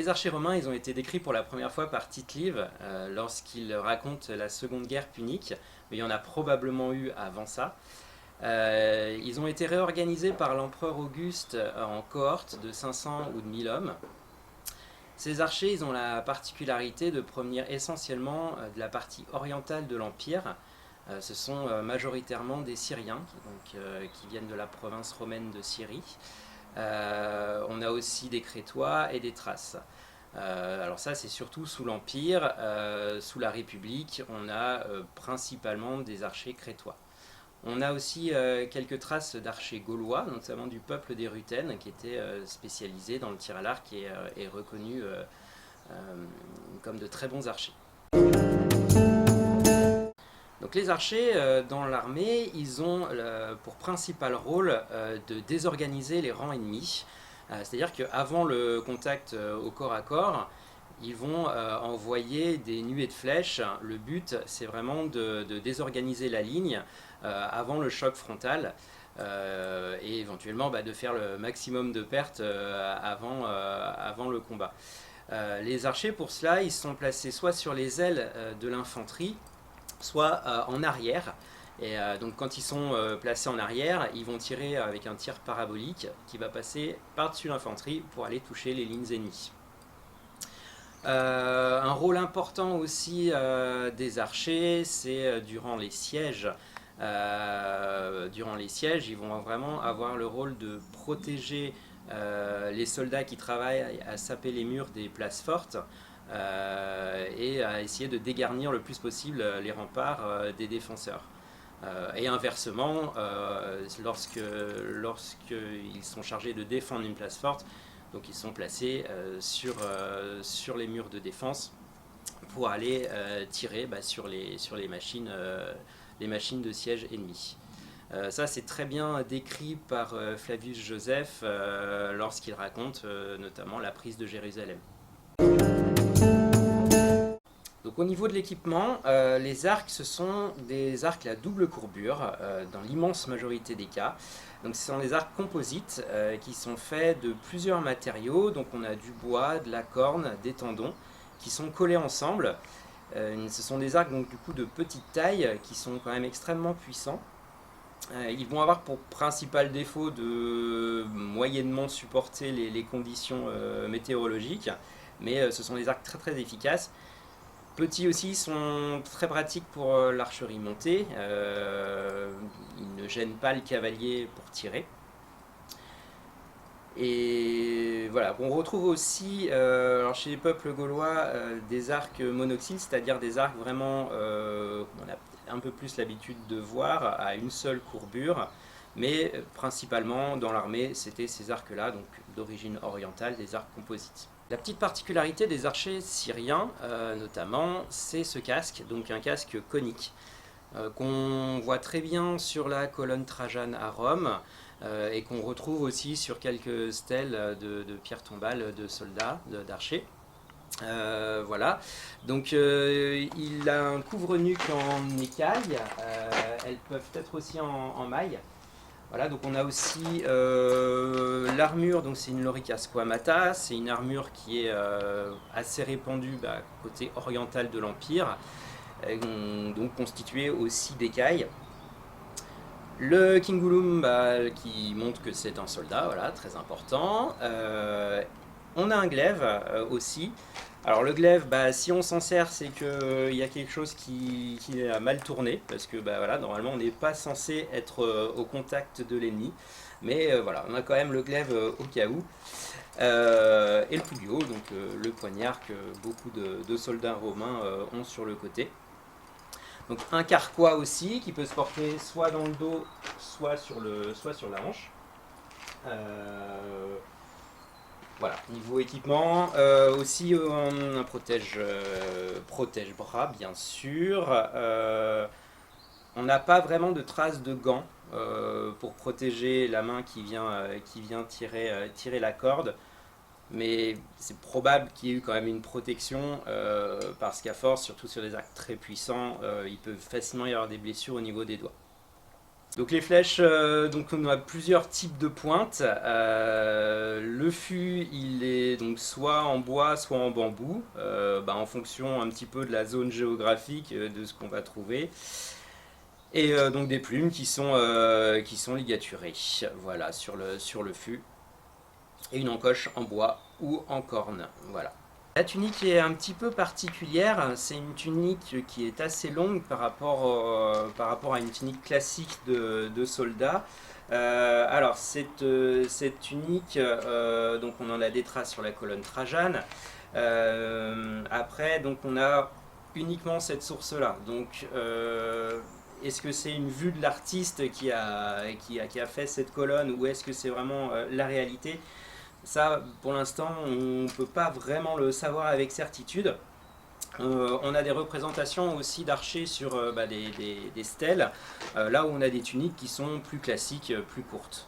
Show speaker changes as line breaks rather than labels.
Les archers romains, ils ont été décrits pour la première fois par Tite-Live lorsqu'il raconte la Seconde Guerre punique, mais il y en a probablement eu avant ça. Ils ont été réorganisés par l'empereur Auguste en cohortes de 500 ou de 1000 hommes. Ces archers, ils ont la particularité de provenir essentiellement de la partie orientale de l'Empire. Ce sont majoritairement des Syriens, qui viennent de la province romaine de Syrie. On a aussi des Crétois et des Thraces. Alors ça, c'est surtout sous l'Empire. Sous la République, on a principalement des archers crétois. On a aussi quelques traces d'archers gaulois, notamment du peuple des Rutènes, qui était spécialisé dans le tir à l'arc et reconnu comme de très bons archers. Donc les archers dans l'armée, ils ont pour principal rôle de désorganiser les rangs ennemis. C'est-à-dire qu'avant le contact au corps à corps, ils vont envoyer des nuées de flèches. Le but, c'est vraiment de désorganiser la ligne avant le choc frontal et éventuellement de faire le maximum de pertes avant le combat. Les archers, pour cela, ils sont placés soit sur les ailes de l'infanterie, soit en arrière. Et donc quand ils sont placés en arrière, ils vont tirer avec un tir parabolique qui va passer par-dessus l'infanterie pour aller toucher les lignes ennemies. Un rôle important aussi des archers, c'est durant les sièges. Durant les sièges, ils vont vraiment avoir le rôle de protéger les soldats qui travaillent à saper les murs des places fortes et à essayer de dégarnir le plus possible les remparts des défenseurs. Et inversement, lorsqu'ils sont chargés de défendre une place forte, donc ils sont placés sur les murs de défense pour aller tirer sur les machines de siège ennemies. Ça, c'est très bien décrit par Flavius Joseph lorsqu'il raconte notamment la prise de Jérusalem. Donc au niveau de l'équipement, les arcs, ce sont des arcs à double courbure dans l'immense majorité des cas. Donc ce sont des arcs composites qui sont faits de plusieurs matériaux. Donc on a du bois, de la corne, des tendons qui sont collés ensemble. Ce sont des arcs donc du coup de petite taille qui sont quand même extrêmement puissants. Ils vont avoir pour principal défaut de moyennement supporter les conditions météorologiques, mais ce sont des arcs très très efficaces. Petits aussi, sont très pratiques pour l'archerie montée. Ils ne gênent pas le cavalier pour tirer. Et voilà, on retrouve aussi alors chez les peuples gaulois des arcs monoxyles, c'est-à-dire des arcs vraiment on a un peu plus l'habitude de voir à une seule courbure, mais principalement dans l'armée c'était ces arcs-là, donc d'origine orientale, des arcs composites. La petite particularité des archers syriens notamment, c'est ce casque, donc un casque conique qu'on voit très bien sur la colonne Trajane à Rome et qu'on retrouve aussi sur quelques stèles de pierres tombales de soldats, d'archers. Voilà, donc il a un couvre-nuque en écaille, elles peuvent être aussi en maille. Voilà, donc on a aussi l'armure, donc c'est une lorica squamata, c'est une armure qui est assez répandue côté oriental de l'Empire, donc constituée aussi d'écailles. Le kingulum qui montre que c'est un soldat, voilà, très important. On a un glaive aussi. Alors le glaive, si on s'en sert, c'est qu'il y a quelque chose qui a mal tourné, parce que voilà, normalement on n'est pas censé être au contact de l'ennemi, mais voilà, on a quand même le glaive au cas où. Et le pugio, donc le poignard que beaucoup de soldats romains ont sur le côté. Donc un carquois aussi, qui peut se porter soit dans le dos, soit sur la hanche. Voilà, niveau équipement, aussi un protège-bras bien sûr. On n'a pas vraiment de traces de gants pour protéger la main qui vient tirer la corde. Mais c'est probable qu'il y ait eu quand même une protection parce qu'à force, surtout sur des arcs très puissants, il peut facilement y avoir des blessures au niveau des doigts. Donc les flèches, donc on a plusieurs types de pointes. Le fût, il est donc soit en bois, soit en bambou, en fonction un petit peu de la zone géographique de ce qu'on va trouver. Et donc des plumes qui sont ligaturées, voilà, sur le fût. Et une encoche en bois ou en corne, voilà. La tunique est un petit peu particulière, c'est une tunique qui est assez longue par rapport à une tunique classique de soldat. Alors cette tunique, donc on en a des traces sur la colonne Trajane. Après, donc on a uniquement cette source-là. Donc est-ce que c'est une vue de l'artiste qui a fait cette colonne ou est-ce que c'est vraiment la réalité? Ça, pour l'instant, on ne peut pas vraiment le savoir avec certitude. On a des représentations aussi d'archers sur des stèles, là où on a des tuniques qui sont plus classiques, plus courtes.